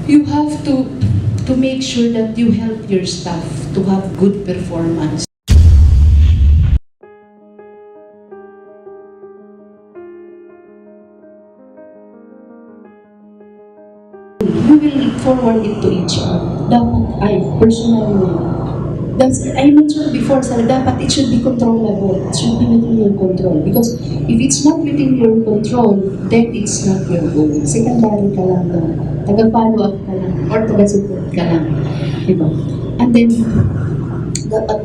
you have to make sure that you help your staff to have good performance. We will forward it to each other. Dapat ay personally. I mentioned before, sir, dapat it should be controllable. It should be within your control. Because if it's not within your control, then it's not your goal. Secondary ka lang doon. Taga-follow up ka lang. Or taga-support ka lang. Diba? And then,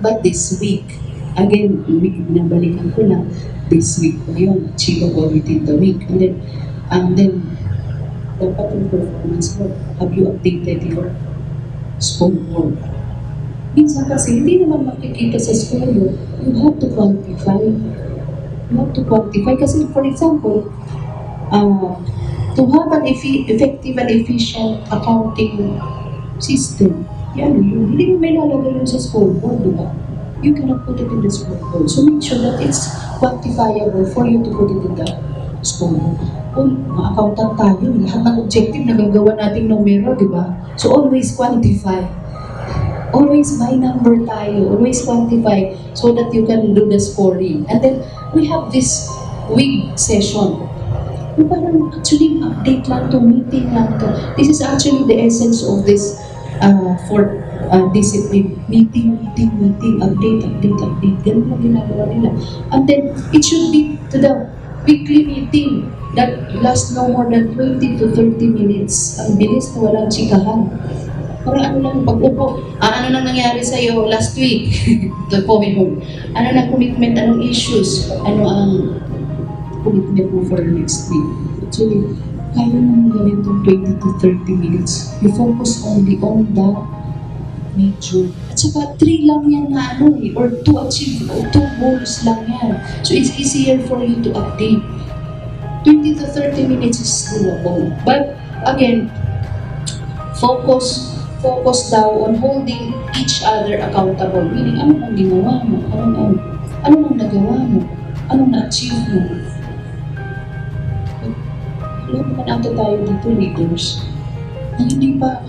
but this week, again, binabalikan ko lang, this week na yun, achievable within the week. And then, dapat yung performance mo, have you updated your scoreboard? Minsan kasi, hindi naman makikita sa scoreboard. You have to quantify. You have to quantify. Kasi, for example, to have an effective and efficient accounting system, yan, hindi mo may lalagay yun sa scoreboard, di ba? You cannot put it in the scoreboard. So make sure that it's quantifiable for you to put it in the scoreboard. Kung ma-accountant tayo, lahat ng objective nagagawa nating numero, di ba? So always quantify. Always by number tayo. Always quantify so that you can do the scoring. And then, we have this week session. Yung parang actually update lang to, meeting lang to. This is actually the essence of this for discipline. Meeting, update. Ganun lang ginagawa nila. And then, it should be to the weekly meeting that lasts no more than 20 to 30 minutes. Ang bilis na walang chikahan. Parang ano lang, pag-upo, ano nang nangyari sa'yo last week? The COVID home. Ano na commitment, anong issues? Ano ang commitment mo for next week? Actually, kaya naman gawin itong 20 to 30 minutes. You focus only on the major. At saka 3 lang yan na ano eh, or to achieve, or 2 goals lang yan. So it's easier for you to update. 20 to 30 minutes is doable. But again, focus daw on holding each other accountable. Meaning, ano nang ginawa mo? Ano nang nagawa mo? Anong na-achieve mo? Alam naman ato tayo dito, leaders. Na hindi pa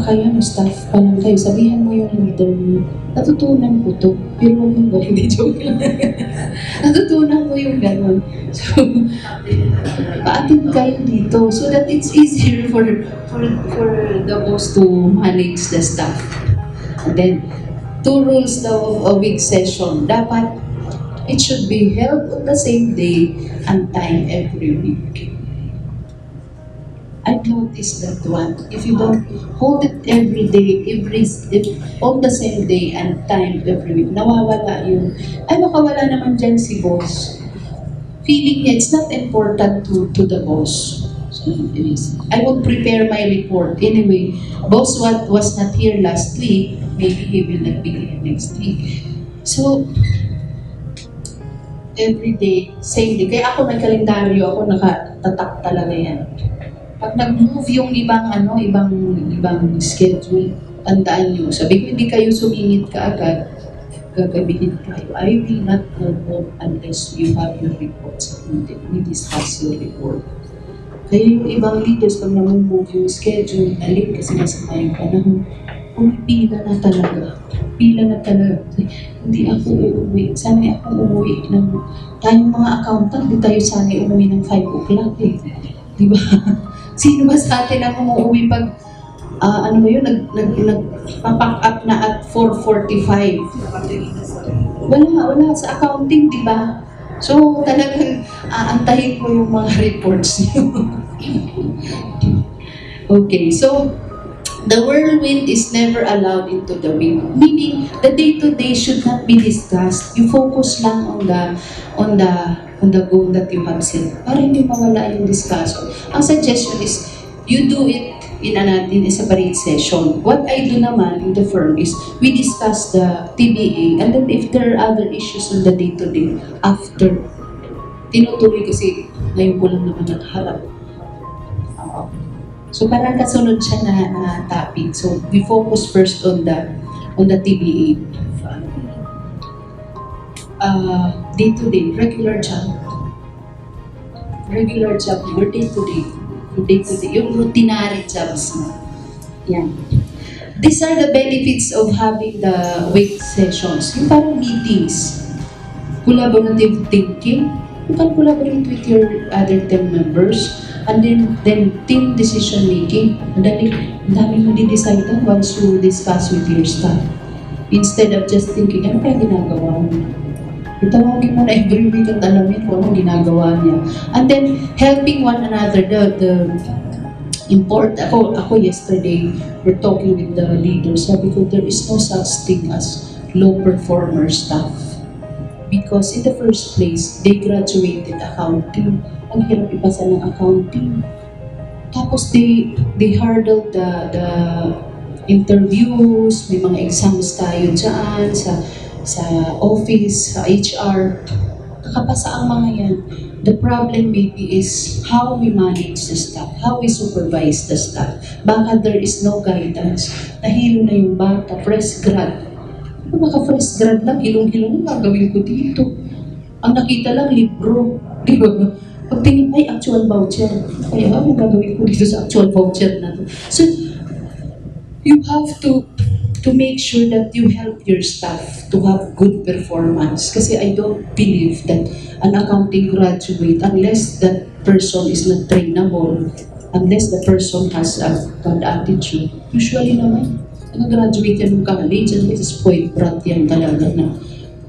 kayo, staff pa lang kayo. Sabihan mo yung leader mo, natutunan ko to. Pero huwag mong gawin, hindi joke lang. Natutunan mo yung gano'n. So, paatin kayo dito so that it's easier for the boss to manage the staff. And then, 2 rules daw of a week session. Dapat, it should be held on the same day and time every week. I've noticed that one. If you don't hold it every day, on the same day and time every week, nawawala yun. Ay, makawala naman dyan si boss. Feeling niya, it's not important to the boss. So, I will prepare my report. Anyway, boss was not here last week. Maybe he will not be here next week. So, every day, same day. Kaya ako may kalendaryo, ako nakatatak talaga yan. Pag nag-move yung ibang schedule, tandaan nyo, sabi ko hindi kayo sumingit kaagad, gagabihin kayo. I will not go home unless you have your report submitted. We discuss your report. Kaya yung ibang leaders, pag na-move yung schedule, alin kasi nasa tayong panahon, pila na talaga. Hindi ako uuwi. Sana ako uuwi ng, tayong mga accountant, di tayo sana uuwi ng 5 o'clock eh. Di ba? Sino ba sa atin ang umuwi pag, nag-pack up na at 4:45? Wala sa accounting, di ba? So, talagang aantahin ko yung mga reports niyo. Okay, so, the whirlwind is never allowed into the week. Meaning, the day-to-day should not be discussed. You focus lang on the goal that you have set. Para hindi mawala yung discussion. Ang suggestion is, you do it in a separate session. What I do naman in the firm is, we discuss the TBA, and then if there are other issues on the day-to-day, after, tinutuloy kasi ngayon ko lang naman nagharap. So parang kasunod siya na topic. So we focus first on the TBA. Day-to-day, regular job, your day-to-day, yung routinary jobs mo. Yeah. These are the benefits of having the week sessions. Yung parang meetings, collaborative thinking. You can collaborate with your other team members. And then team decision making. Ang dami mo di-decide once you discuss with your staff. Instead of just thinking, ano kaya ginagawa mo? Itawagin mo na every week at alamin kung anong ginagawa niya. And then, helping one another. Ako yesterday, we're talking with the leaders. Sabi ko, there is no such thing as low performer staff. Because in the first place, they graduated accounting. Ang hirap ipasa ng accounting. Tapos they hurdled the interviews, may mga exams tayo dyan sa office, sa HR. Nakapasa ang mga yan. The problem maybe is how we manage the staff, how we supervise the staff. Baka there is no guidance. Nahilo na yung bata, fresh grad. Kung maka-fresh grad lang, hilong-hilong na gagawin ko dito. Ang nakita lang, libro. Di ba? Pagtingin, ay, actual voucher. Kaya ano gagawin ko dito sa actual voucher na to? So, you have to make sure that you help your staff to have good performance. Kasi I don't believe that an accounting graduate, unless that person is not trainable, unless the person has a bad attitude, usually naman, nag-graduate yan ng college, and this is point brat yan talaga na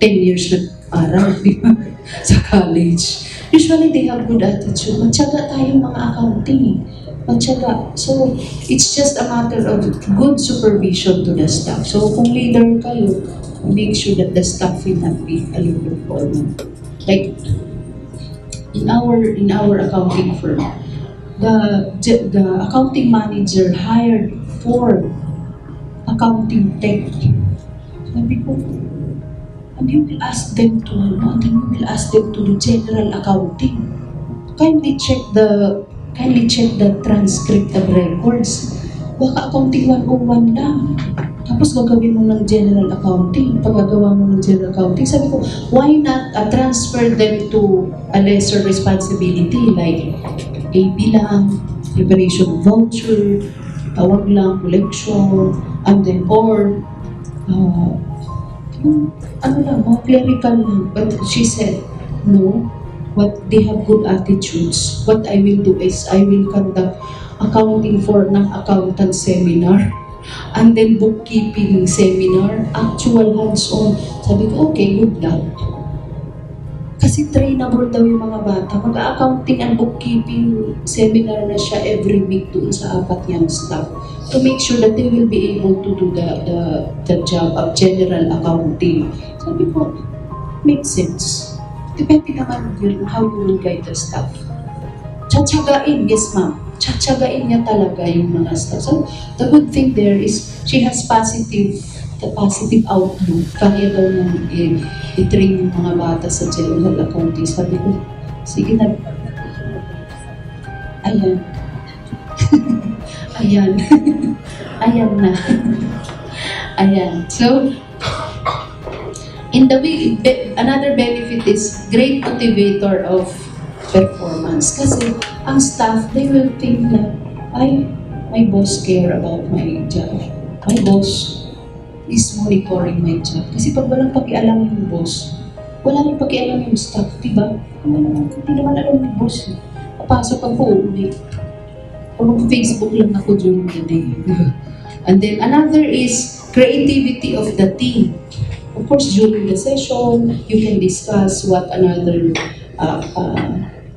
10 years nag-aral, di ba? Sa college. Usually they have good attitude. Matyaga tayong mga accounting. Matyaga. So, it's just a matter of good supervision to the staff. So, kung leader kayo, make sure that the staff will not be a low performer. Like, in our accounting firm, the accounting manager hired 4 accounting tech. Sabi ko, and you will ask them to, and then you will ask them to do general accounting. Kindly check the transcript of records. Baka accounting 101 lang. Tapos gagawin mo ng general accounting. Pagagawa mo ng general accounting, sabi ko, why not transfer them to a lesser responsibility like AB lang, liberation voucher, tawag lang, collection, and then, or ano lang, mga clerical lang. But she said, no, they have good attitudes. What I will do is, I will conduct accounting for ng accountant seminar, and then bookkeeping seminar, actual hands-on. Sabi ko, okay, good luck. Kasi trainable daw yung mga bata. Mag-accounting and bookkeeping seminar na siya every week doon sa 4 young staff to make sure that they will be able to do the job of general accounting. Sabi ko, makes sense. Depende naman yun how you will guide the staff. Tsatsagain, yes ma'am. Tsatsagain niya talaga yung mga staff. So, the good thing there is she has the positive outlook. Kaya daw nang i-train yung mga bata sa general accounting. Sabi ko, sige na. Ayan. Ayan. Ayan na. Ayan. So, another benefit is great motivator of performance. Kasi ang staff, they will think na, ay, my boss care about my job. My boss is monitoring my job. Kasi pag walang pakialam yung boss, wala rin pakialam yung staff, diba? Hindi naman alam yung boss. Papasok ako, ulit. Pag Facebook lang ako during the day. Diba? And then another is creativity of the team. Of course, during the session, you can discuss what another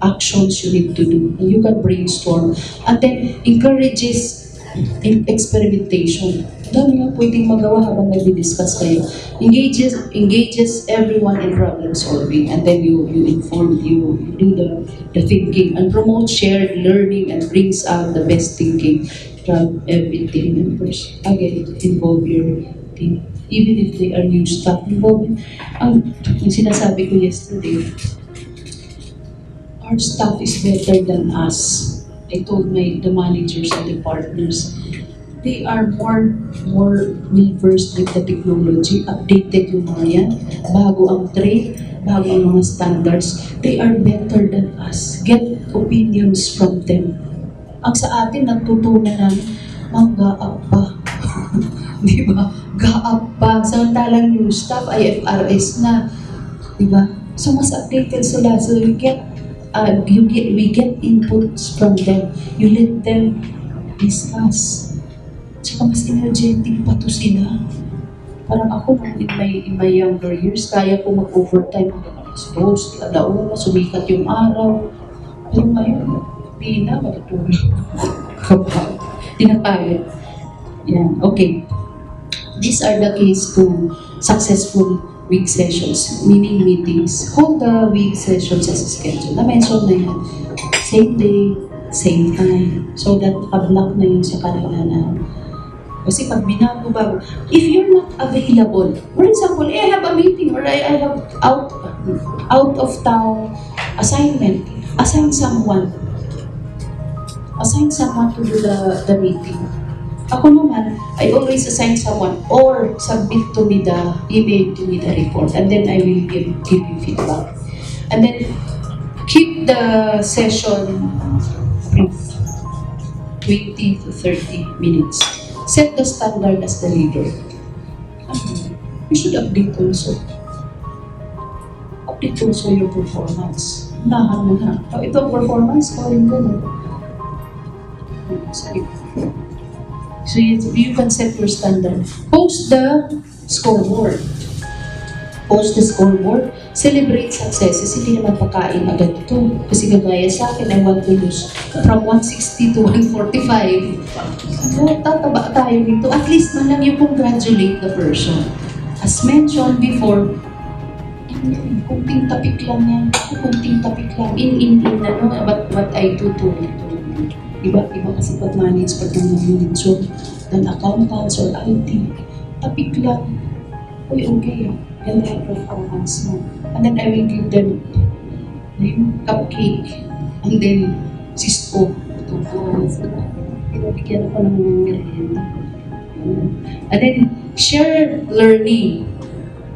actions you need to do. And you can brainstorm. And then encourages experimentation. Dami nga pwedeng magawa habang nag-discuss kayo. Engages everyone in problem solving, and then you inform, you do the thinking, and promote shared learning and brings out the best thinking from every team members. Again, involve your team. Even if they are new staff, involvement. Yung sinasabi ko yesterday, our staff is better than us. I told the managers and the partners, they are more well-versed with the technology, updated yung mga yan, bago ang trade, bago ang mga standards. They are better than us. Get opinions from them. Ang sa atin, natutunan namin, Ma'am, ga-up pa. Di ba? Ga-up pa. Samantalang yung staff, IFRS na. Di ba? So, mas updated sila. So, we get inputs from them. You let them discuss. Tsaka mas energetic pa to sila. Parang ako in my younger years, kaya ko mag-overtime hanggang alas 2, alauna, sumikat yung araw. Pero ngayon, di na, matutulog. Kapag, di na kaya. Yan, okay. These are the keys to successful week sessions, meaning meetings. Hold the week sessions as a schedule. Na-mention na yan. Same day, same time. So that nakablock na yun sa kanila na. Kasi pag binago-bago, if you're not available, for example, I have a meeting or I have out of town assignment, assign someone. Assign someone to do the meeting. Ako naman, I always assign someone or submit to me the email to me the report and then I will give you feedback. And then keep the session brief, 20 to 30 minutes. Set the standard as the leader. You should update also. Update also your performance. Unahan mo na. Oh, ito ang performance ko, yung gano'n. Sorry. So you can set your standard. Post the scoreboard. Post the scoreboard. Celebrate successes. Hindi naman pakain agad ito. Kasi gagaya sa akin, I want to lose from 160 to 145. So, tataba tayo dito. At least man lang yung congratulate the person. As mentioned before, kunting tapik lang yan. Kunting tapik lang. In what I do to iba kasi pag-manage, pag-manage. So, then accountants or IT, tapik lang. Uy, okay. Yan ang performance mo. And then I will give them yung cupcake. And then, Cisco. Pinabigyan ako ng merienda. And then, share learning.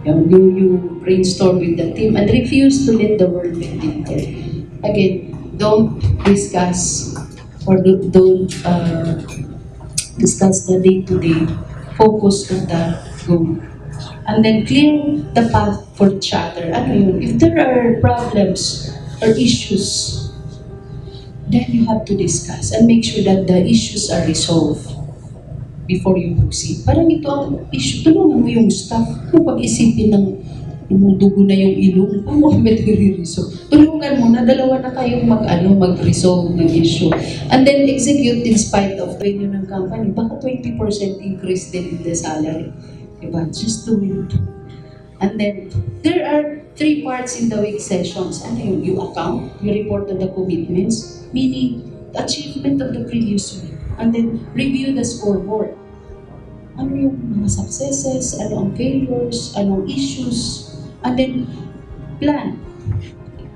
You brainstorm with the team and refuse to let the world be dictated. Again, don't discuss or don't discuss the day-to-day. Focus on the goal. And then clear the path for each other. Ano yun? If there are problems or issues, then you have to discuss and make sure that the issues are resolved before you proceed. Parang ito ang issue. Tulungan mo yung staff. Kung pag-isipin ng dugo na yung ilong, paano kami nire-resolve? Tulungan mo na, dalawa na kayong mag-resolve ng issue. And then execute in spite of revenue ng company. Baka 20% increase din in the salary. Diba? Just do it. And then, there are 3 parts in the week sessions. Ano yun? You account, you report on the commitments, meaning the achievement of the previous week. And then, review the scoreboard. Ano yung mga successes, ano ang failures, ano ang issues, and then plan.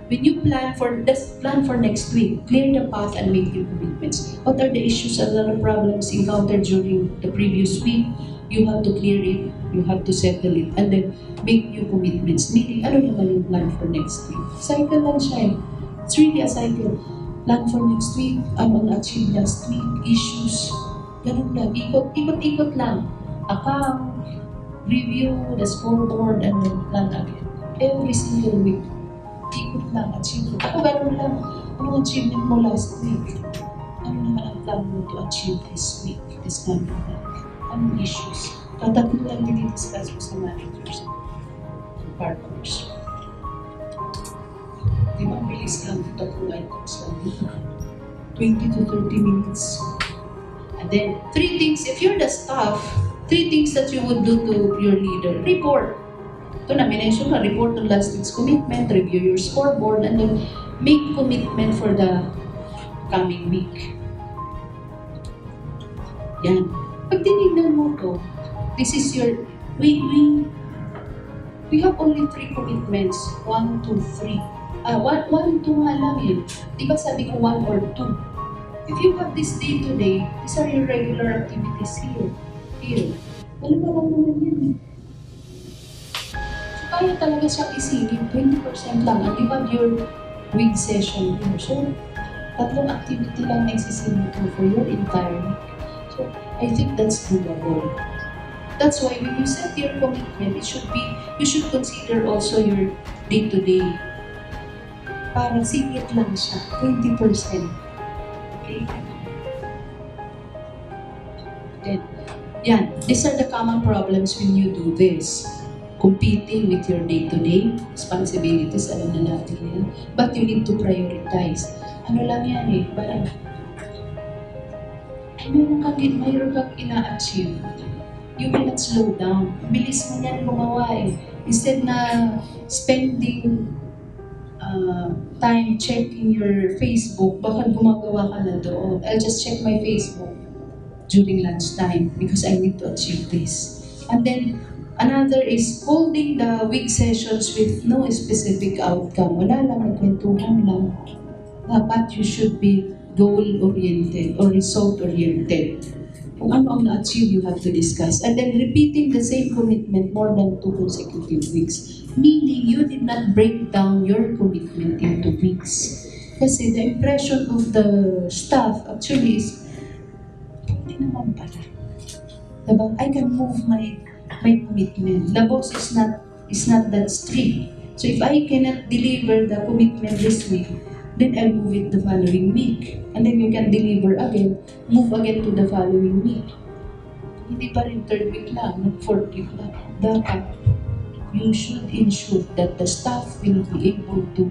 When you plan for next week, clear the path and make your commitments. What are the issues and other problems encountered during the previous week? You have to clear it, you have to settle it, and then make new commitments. Meaning, ano naman yung plan for next week? Cycle lang siya eh. It's really a cycle. Plan for next week, ano na-achieve last week, issues, ganun lang. Ikot-ikot lang. Account, review, the scoreboard, and then plan again. Every single week. Ikot lang, achievement. Ako ganun lang. Anong achievement mo last week? Ano naman ang plan mo to achieve this week, this coming week? Anong issues? Tatatlo lang dinidiscuss mo sa managers and partners. Di ba, bilis lang, tatlong items lang. 20 to 30 minutes. And then, 3 things, if you're the staff, 3 things that you would do to your leader. Report. Ito na, minention na, report on last week's commitment, review your scoreboard, and then make commitment for the coming week. Yan. Pag tinignan mo to, this is your, we have only 3 commitments. 1, 2, 3. 1, 2 nga lang yun. Di ba sabi ko 1 or 2? If you have this day-to-day, these are your regular activities here. Dalawa lang naman yan eh. So, kaya talaga siya isingin, 20% lang. And you have your week session here. So, 3 activity lang na isisingin ko for your entire week. So, I think that's doable. That's why when you set your commitment, it should be, you should consider also your day-to-day. Parang singit lang siya, 20%. Okay? Then, yan, these are the common problems when you do this. Competing with your day-to-day responsibilities, alam na natin yan. But you need to prioritize. Ano lang yan eh, parang mayroon kang ina-achieve. You will not slow down. Bilis mo yan gumawa eh. Instead na spending time checking your Facebook, baka gumagawa ka na doon. I'll just check my Facebook during lunchtime because I need to achieve this. And then, another is holding the week sessions with no specific outcome. Wala lang, nagkwentuhan lang. Dapat you should be goal-oriented or result-oriented. Kung ano ang na-achieve, you have to discuss. And then repeating the same commitment more than 2 consecutive weeks. Meaning, you did not break down your commitment into weeks. Kasi the impression of the staff actually is, hindi naman pala. Diba? I can move my commitment. The boss is not that strict. So if I cannot deliver the commitment this week, then I'll move it the following week. And then you can deliver again, move again to the following week. Hindi pa rin third week lang, not fourth week lang. Dapat, you should ensure that the staff will be able to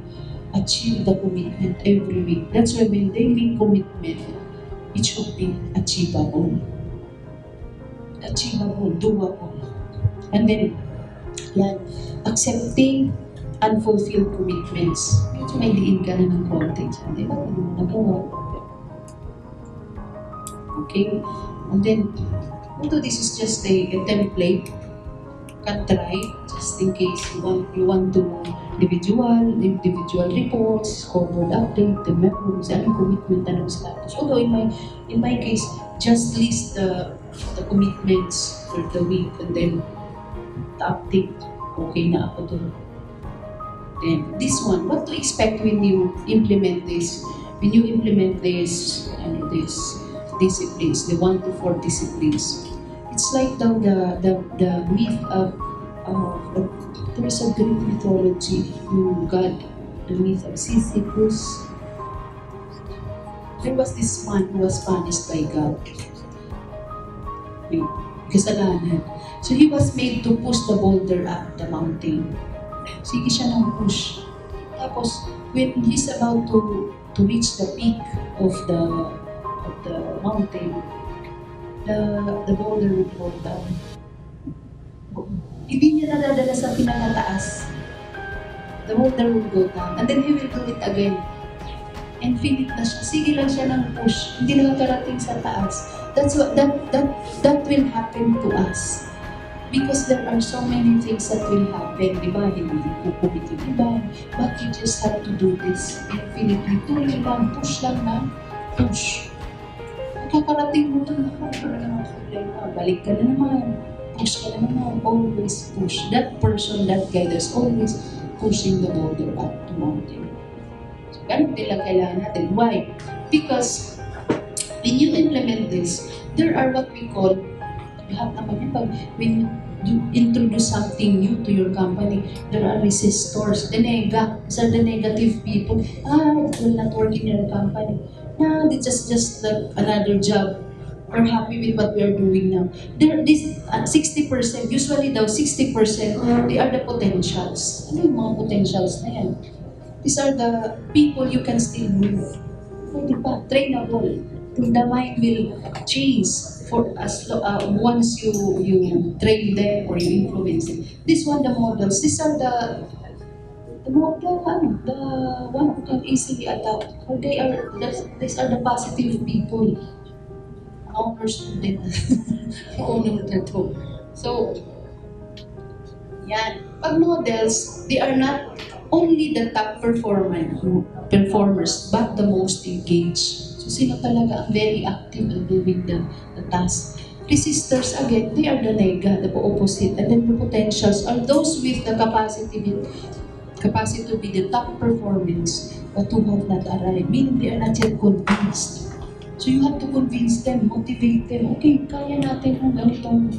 achieve the commitment every week. That's why when they make commitment, it should be achievable. Achievable, doable. And then, yan, accepting unfulfilled commitments. Medyo may diin ka na ng konti. Di ba? Hindi mo nagawa. Okay? And then, although this is just a template, you can try just in case you want to individual reports, scoreboard update, the members, anong commitment, anong status. Although in my case, just list the commitments for the week and then the update. Okay na ako doon. Then, this one, what to expect when you implement this? When you implement this disciplines, the 1 to 4 disciplines, it's like the myth of there's a Greek mythology, yung God, the myth of Sisyphus. There was this man who was punished by God. Kasalanan. So he was made to push the boulder up the mountain. Sige siya ng push. Tapos, when he's about to reach the peak of the mountain, the boulder will fall down. Hindi niya nadadala sa pinakataas. The boulder will go down. And then he will do it again. And feel it na siya. Sige lang siya ng push. Hindi na makarating sa taas. That will happen to us. Because there are so many things that will happen, di ba? Hindi pupumit yung iba. But you just have to do this infinitely. Tuloy lang, push lang na, push. Kakarating mo ito, para naman problema. Balik ka na naman, push ka na naman, always push. That person, that guy, there's always pushing the boulder up the mountain. So, ganun din lang kailangan natin. Why? Because when you implement this, there are what we call lahat naman yun, when you introduce something new to your company, there are resistors, the negative people. It will not work in your company. It's just another job. We're happy with what we are doing now. This 60%, usually daw 60%, they are the potentials. Ano yung mga potentials na yan? These are the people you can still move. Di ba? Trainable. The mind will change for once you train them or you influence them. This one, the models. These are the one who can easily adapt. Or these are the positive people. Honor student. Honor na to. So, yan. Pag models, they are not only the top performers, but the most engaged. So, sino talaga ang very active in doing the task? Resistors, again, they are the nega, the opposite. And then the potentials are those with the capacity to be the top performance, but who have not arrived. Meaning they are not yet convinced. So you have to convince them, motivate them, okay, kaya natin ng ganitong,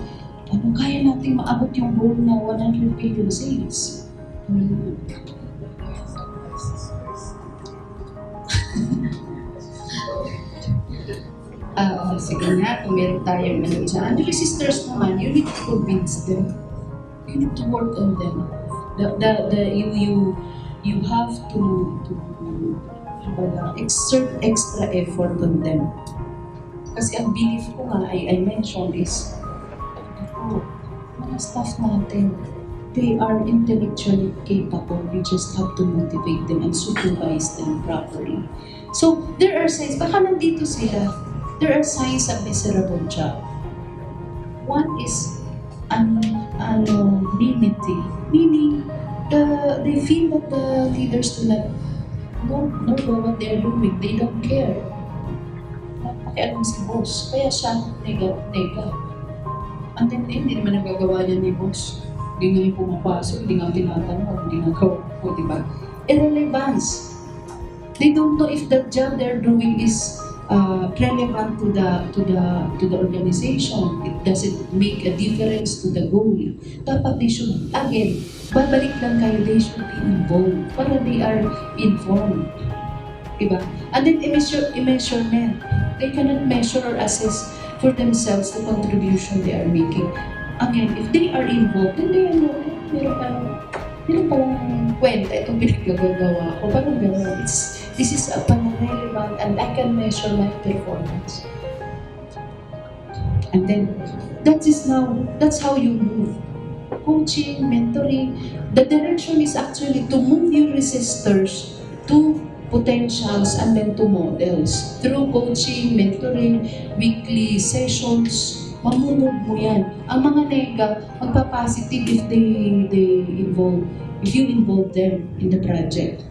kaya natin maabot yung goal na 100 billion sales. Hmm. Sige nga, kung meron tayong ano dyan. The resistors naman, you need to convince them. You need to work on them. You have to exert extra effort on them. Kasi ang belief ko nga, I mentioned is, mga staff natin, they are intellectually capable. You just have to motivate them and supervise them properly. So, there are signs, baka nandito sila, there are signs of miserable job. One is anonymity, meaning they feel that the leaders do not know what they are doing. They don't care. Napakialam si boss, kaya siya nega. And then, hindi naman nagagawa niya ni boss. Hindi nga yung pumapasok, hindi nga tinatanong, hindi nga gawa po, di ba? Irrelevance. They don't know if the job they're doing is relevant to the organization. It doesn't make a difference to the goal. Dapat they should, again, babalik lang kayo, they should be involved para they are informed. Diba? And then measurement. They cannot measure or assess for themselves the contribution they are making. Again, if they are involved, then they know, meron palang kwenta itong pinaggagawa ko. Parang gano'n. This is a relevant and I can measure my performance. And then, that's how you move. Coaching, mentoring, the direction is actually to move your resistors to potentials and then to models. Through coaching, mentoring, weekly sessions, mamumove mo yan. Ang mga nega, magpa-positive if if you involve them in the project.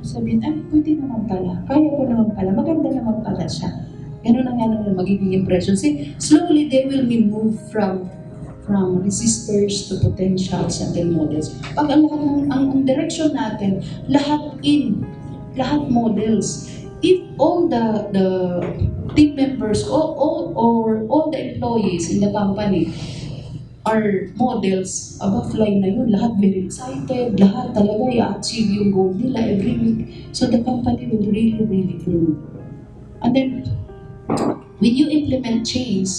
Sabihin, pwede naman pala, kaya ko naman pala, maganda naman pala siya. Ganun ang magiging impression. See, slowly they will be moved from resistors to potentials and then models. Pag ang direction natin, lahat models. If all the team members or all the employees in the company are models, above line na yun, lahat very excited, lahat talaga i-achieve yung goal nila every week. So the company will really, really grow. And then, when you implement change,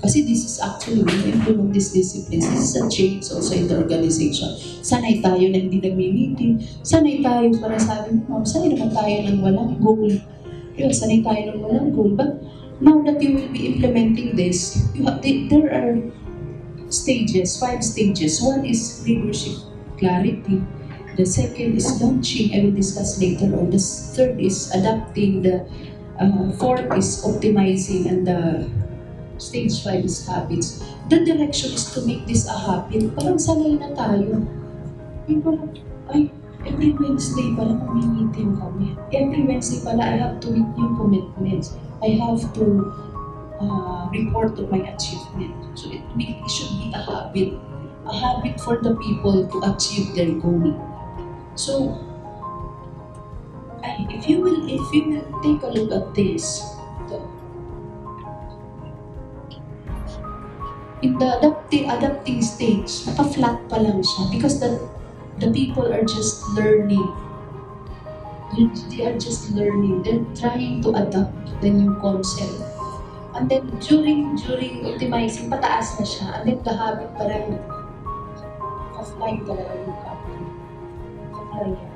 kasi this is actually, when you implement these disciplines, this is a change also in the organization. Sanay tayo na hindi nagmi-meeting, sanay tayo para sabi mo, sanay naman tayo ng walang goal. Yun, sanay tayo ng walang goal. But now that you will be implementing this, there are stages, 5 stages. One is leadership clarity. The second is launching. I will discuss later on. The third is adapting. The fourth is optimizing. And the stage 5 is habits. The direction is to make this a habit. Parang sanay na tayo. Every Wednesday pala mag-meeting kami. Every Wednesday pala I have to meet new commitments. I have to report on my achievement. So it should be a habit for the people to achieve their goal. So, if you will take a look at this, in the adapting stage, naka-flat pa lang siya because the people are just learning. They are just learning. They're trying to adapt the new concept. And then during optimizing, pataas na siya. And then the habit parang offline talaga yung company. Offline yan.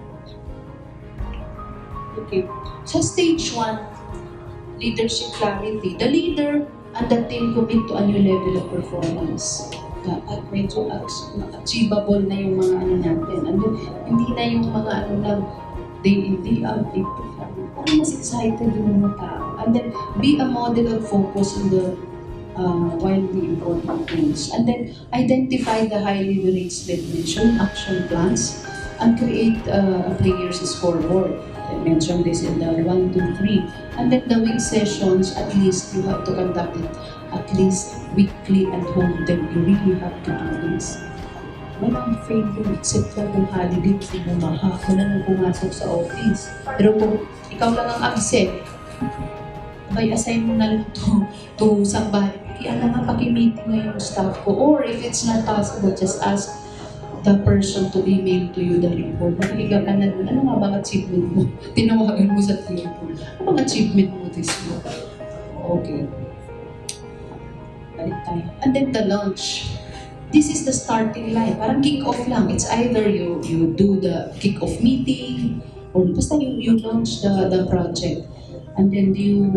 Okay. Sa stage 1, leadership clarity. The leader and the team commit to a new level of performance. At medyo achievable na yung mga natin. And then, hindi na yung mga lang day in, day out, day perform. Parang mas excited yung mga tao. And then, be a model of focus in the widely important goals. And then, identify the high leverage dimension, action plans, and create a player's scoreboard. I mentioned this in the 1, 2, 3. And then the week sessions, at least you have to conduct it at least weekly and hold them. You really have to do this. Walang failure except for kung holiday, kung bumaha, wala nang pumasok sa office. Pero kung ikaw lang ang absent, by assign mo na lang to somebody. Kaya nga paki-meeting na yung staff ko. Or if it's not possible, just ask the person to email to you the report. Makikiga ka na dun, ano nga bang achievement mo? Tinawagan mo sa telepon. Ano bang achievement mo this month? Okay. Balik tayo. And then the launch. This is the starting line. Parang kick-off lang. It's either you do the kick-off meeting or basta you launch the project. And then you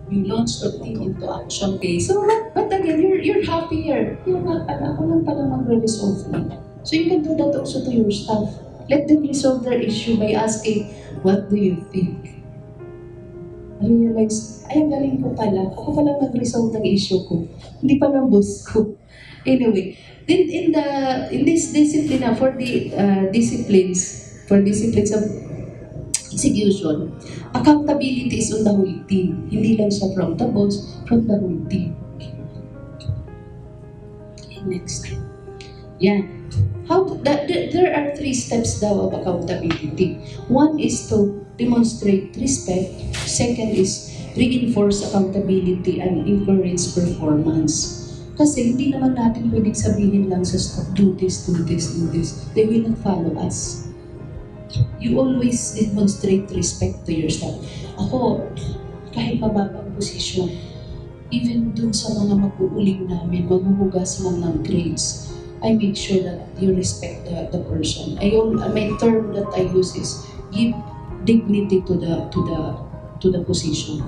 launch the team into action. Okay, so but again, you're happier. Yung nga pala, ako lang pala magre-resolve na. So you can do that also to your staff. Let them resolve their issue by asking, what do you think? I realize, ay, ang galing ko pala. Ako pala nag-resolve ng issue ko. Hindi pa ng boss ko. Anyway, then in this discipline, for the disciplines of execution, accountability is on the whole team. Hindi lang siya from the boss, from the whole team. Okay, next. Yan. There are 3 steps daw of accountability. One is to demonstrate respect. Second is reinforce accountability and encourage performance. Kasi hindi naman natin pwedeng sabihin lang sa staff, do this, do this, do this. They will not follow us. You always demonstrate respect to your staff. Ako, kahit mababang posisyon, even dun sa mga mag-uuling namin, maghuhugas man ng grades, I make sure that you respect the person. My term that I use is give dignity to the position.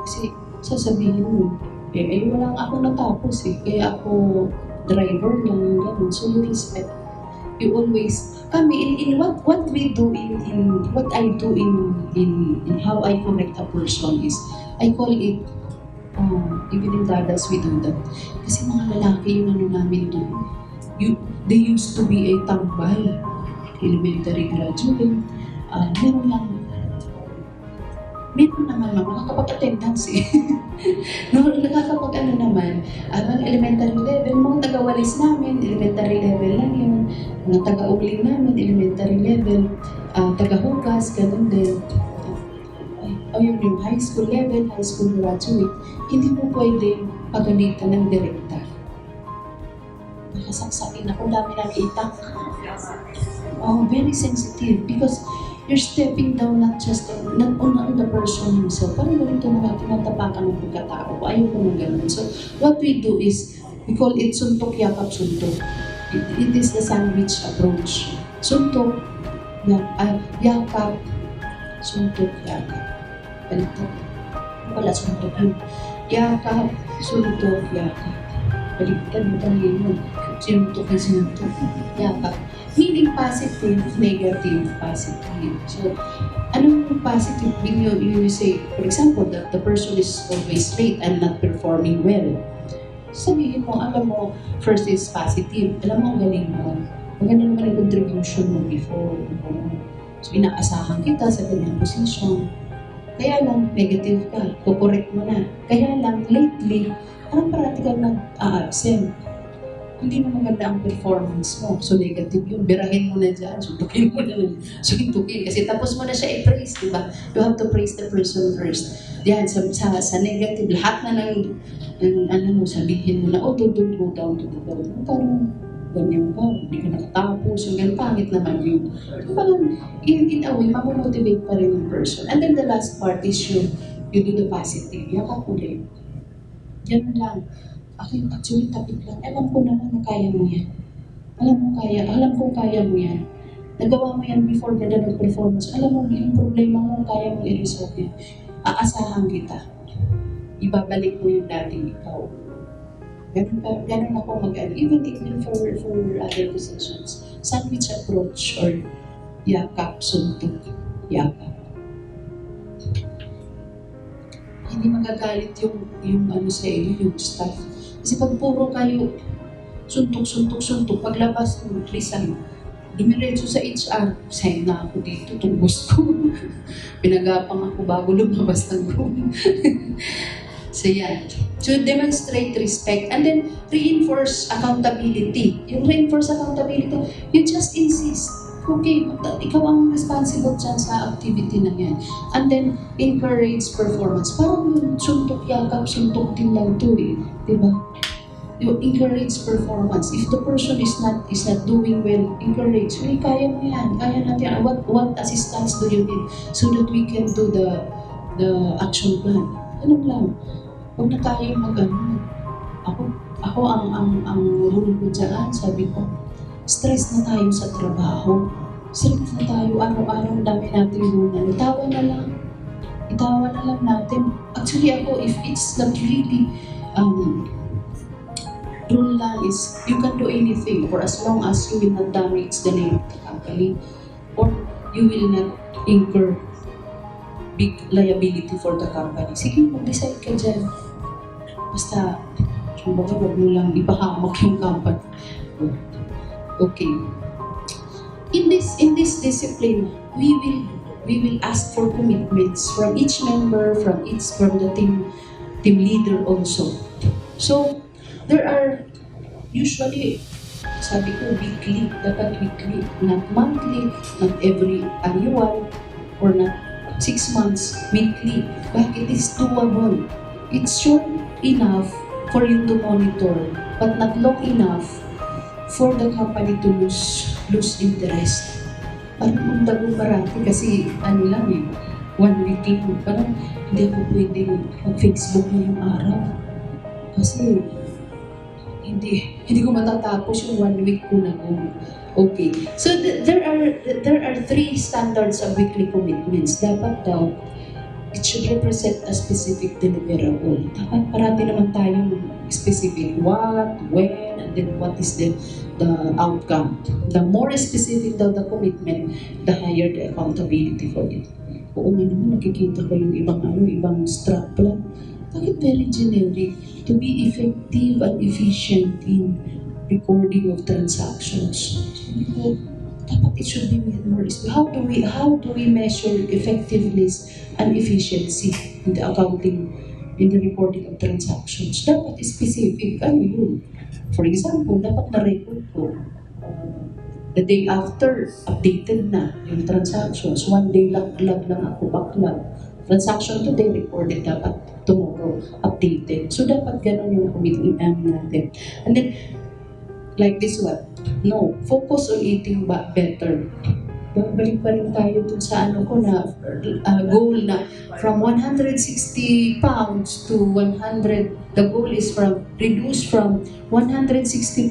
Kasi sasabihin mo, wala ako natapos kaya ako driver lang, gano'n. So you respect. You always, kami, in what we do in what I do in how I correct a person is, I call it, even in dadas we do that. Kasi mga lalaki yung ano namin doon. They used to be a tambay. Elementary graduate. Meron naman nakakapag-attendance nakakapag-ano naman, mga elementary level, mga taga-walis namin, elementary level lang yun. Mga taga-uling namin, elementary level, taga-hugas, ganun din. O yun yung high school level, high school graduate, hindi mo pwede pagalitan ng direkta. Nakasaksakin ako, dami nang itak. Very sensitive because you're stepping down not on the person himself. Parang ganito na tinatapakan ng pagkatao. Ayaw ko ng ganun. So, what we do is, we call it suntok, yakap, suntok. It is the sandwich approach. Suntok, yakap, suntok, yakap. Baliktad. Wala suntok yun. Yakap, suntok, yakap. Baliktad mo tayo yun. Sinuntok na sinuntok. Yakap. Meaning positive, negative, positive. So, anong positive? When you say, for example, that the person is always late and not performing well. Sabihin mo, alam mo, first is positive. Alam mo, galing mo. Maganda naman yung contribution mo before. So, inaasahan kita sa ganyang position. Kaya lang, negative ka. Kukorek mo na. Kaya lang, lately, parang practical nag-absent. Hindi na maganda ang performance mo. So, negative yun. Birahin mo na dyan. Suntukin mo na lang. Suntukin. Kasi tapos mo na siya i-praise, di ba? You have to praise the person first. Yan, sa negative, lahat na ng sabihin mo na, don't go down to the ground. Parang, ganyan ka, hindi ka nakatapos, yung ganyan, pangit naman yun. Parang, in a way, mamomotivate pa rin yung person. And then the last part is you do the positive. Yakap ulit. Yan lang. Actually, topic lang. Alam ko naman na kaya mo yan. Alam ko kaya mo yan. Nagawa mo yan before ka na nag-performance. Alam mo, yung problema mo, kaya mo i-resolve yan. Aasahan kita. Ibabalik mo yung dating ikaw. Ganun ako even for other positions. Sandwich approach or yakap, suntok, yakap. Hindi magagalit yung ano sa inyo, yung staff. Kasi pag puro kayo suntok, paglabas mo, lisan, dumiretso sa HR, sign na ako dito, tumbos ko. Pinagapang ako bago lumabas ng room. So yan. To demonstrate respect and then reinforce accountability. Yung reinforce accountability, you just insist. Okay, ikaw ang responsible dyan sa activity na yan. And then, encourage performance. Parang yung suntok yakap, suntok din lang to eh. Diba? You encourage performance. If the person is not doing well, encourage. Hey, kaya mo yan. Kaya natin. What assistance do you need so that we can do the action plan? Ano lang. Huwag na tayo ako ang rule ko dyan, sabi ko, stress na tayo sa trabaho. Stress na tayo, araw-araw dami natin muna. Itawa na lang natin. Actually ako, if it's not really, rule lang is, you can do anything for as long as you will not damage the name of the company or you will not incur big liability for the company. Sige, mag-decide ka dyan. Basta, kumbaga, wag mo lang ipahamak yung company. Okay. In this discipline, we will ask for commitments from each member, from the team leader also. So, there are usually, sabi ko, weekly, dapat weekly, not monthly, not every annual, or not 6 months, weekly. Bakit it's doable? It's short enough for you to monitor, but not long enough for the company to lose interest. Parang magdago parati kasi lang eh, 1 week lang. Parang hindi ako pwedeng mag-Facebook ngayong araw. Kasi hindi ko matatapos yung 1 week ko na goal. Okay. So there are 3 standards of weekly commitments. Dapat daw it should represent a specific deliverable. Dapat parati naman tayong specific what, when, and then what is the outcome. The more specific daw the commitment, the higher the accountability for it. Oo nga naman, nakikita ko yung ibang strap plan. Bakit very generic? To be effective and efficient in recording of transactions. So, dapat it should be more specific. How do we measure effectiveness and efficiency in the accounting, in the reporting of transactions? Dapat specific. Ano yun? For example, dapat na-record ko the day after, updated na yung transactions. 1 day lang ako backlog. Transaction today recorded, dapat tomorrow updated. So dapat ganun yung commitment natin. And then, like this one, no, focus on eating better. Balik pa rin tayo dun sa goal na from 160 pounds to 100, the goal is reduce from 160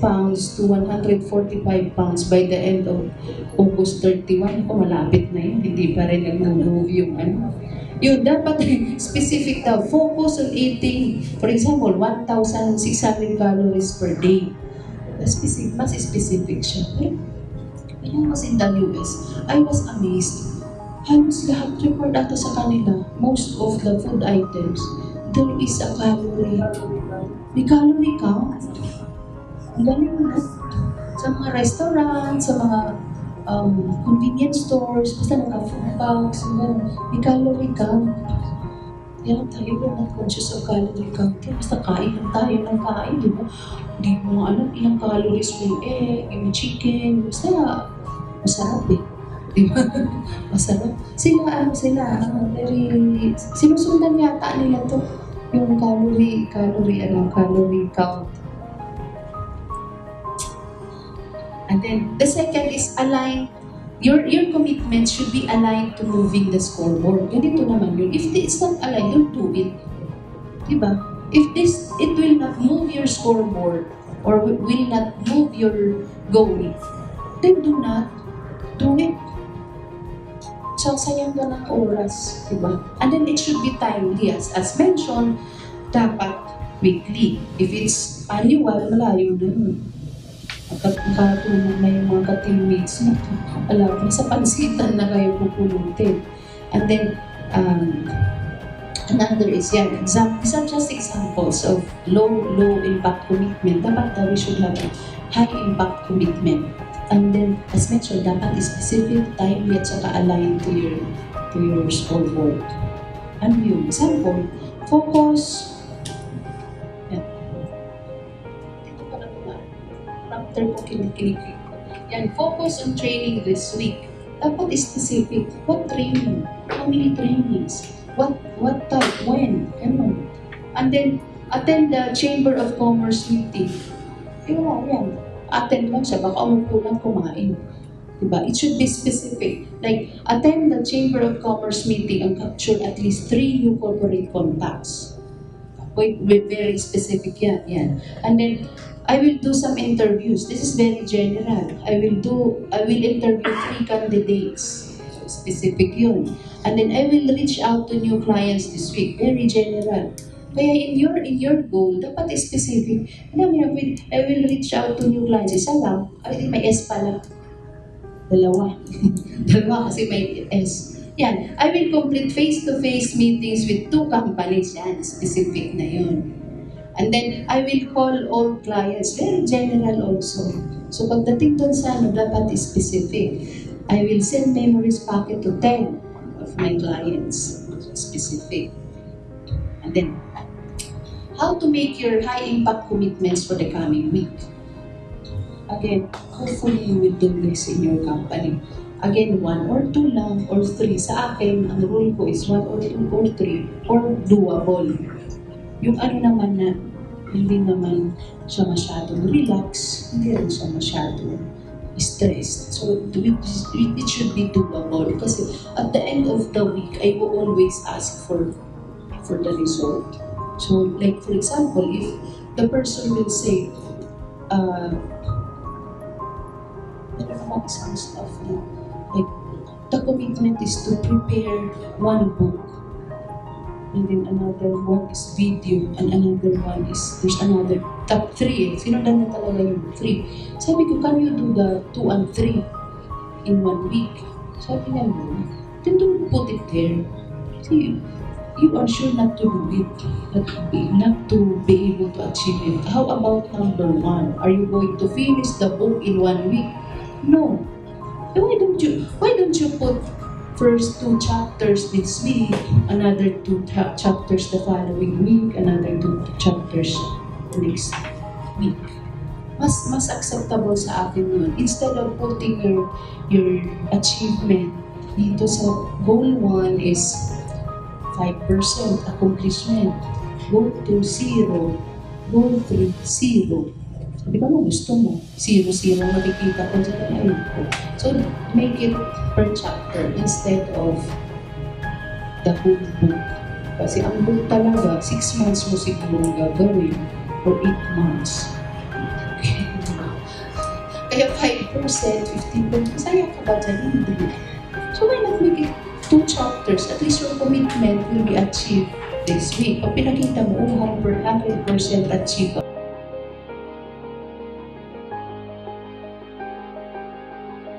pounds to 145 pounds by the end of August 31. Kung malapit na yun, hindi pa rin nag-move yung Yun, dapat specific daw. Focus on eating, for example, 1,600 calories per day. Mas specific siya. When I was in the US, I was amazed. Halos lahat report ata sa kanila, most of the food items, there is a calorie. May calorie count. Ang galing mo. Sa mga restaurant, sa mga convenience stores, basta naka-food bags, may calorie count. Kaya tayo not conscious of calorie counting. Basta kain lang tayo ng kain, di ba? Hindi mo alam ilang calories yung egg, yung chicken, basta masarap eh. Di ba? Masarap. Sila, very, sinusundan yata nila to, yung calorie count. And then, the second is align. Your commitment should be aligned to moving the scoreboard. Ganito naman yun. If it's not aligned, don't do it. Diba? If it will not move your scoreboard or will not move your goal, then do not do it. So, sayang ka ng oras. Diba? And then, it should be timely. As mentioned, dapat weekly. If it's annual, malayo na yun. Makatulog na yung mga ka-teammates mo. Alam, sa pansitan na kayo pupulutin. And then, another is yan. These are just examples of low impact commitment. Dapat we should have a high impact commitment. And then, as mentioned, dapat specific, timely, at saka aligned to your scoreboard. Ano yung example? Focus. Yan. Dito pa na after ko kiniklik. and focus on training this week. Dapat specific. What training? How many trainings? What type? When? Ganun. And then, attend the Chamber of Commerce meeting. Wala yan. Attend lang siya, baka umupo lang kumain. Diba? It should be specific. Like, attend the Chamber of Commerce meeting and capture at least 3 new corporate contacts. Wait, very specific yan. Yan. And then, I will do some interviews. This is very general. I will interview 3 candidates. So, specific yun. And then, I will reach out to new clients this week. Very general. Kaya in your goal, dapat specific. Alam mo, I will reach out to new clients. Isa lang. Ay, may S pala. Dalawa. Dalawa kasi may S. Yan. I will complete face-to-face meetings with 2 companies. Yan. Specific na yun. And then, I will call all clients. Very general also. So, pagdating doon sa dapat specific. I will send memories packet to 10 of my clients. Specific. And then, how to make your high-impact commitments for the coming week. Again, hopefully you will do this in your company. Again, 1 or 2 lang or 3. Sa akin, ang rule ko is 1 or 2 or 3 or doable. Yung ano naman na hindi naman siya masyadong relax, hindi rin siya masyadong stressed. So, it should be doable. Kasi at the end of the week, I will always ask for the result. So, like for example, if the person will say, isang stuff na, like, the commitment is to prepare 1 book, and then another one is video, and another one is, there's another, top 3 sinundan na talaga yung 3. Sabi ko, can you do the 2 and 3 in 1 week? Sabi niya, no. Then don't put it there. See, you are sure not to do it, not to be able to achieve it. How about number 1? Are you going to finish the book in 1 week? No. So why don't you put first 2 chapters this week, another 2 chapters the following week, another 2 chapters next week? Mas acceptable sa akin yun. Instead of putting your achievement dito sa goal 1 is 5% accomplishment. Goal 2, 0. Goal 3, 0. Sabi ko, gusto mo? 0, 0 makikita ko sa ayun ko. So, make it per chapter instead of the whole book. Kasi ang book talaga, 6 months mo siguro gagawin or 8 months. Kaya 5%, 15%, masaya ka ba dyan? Hindi. So, why not make it 2 chapters, at least your commitment will be achieved this week. Pag pinakita mo, 100% achieved.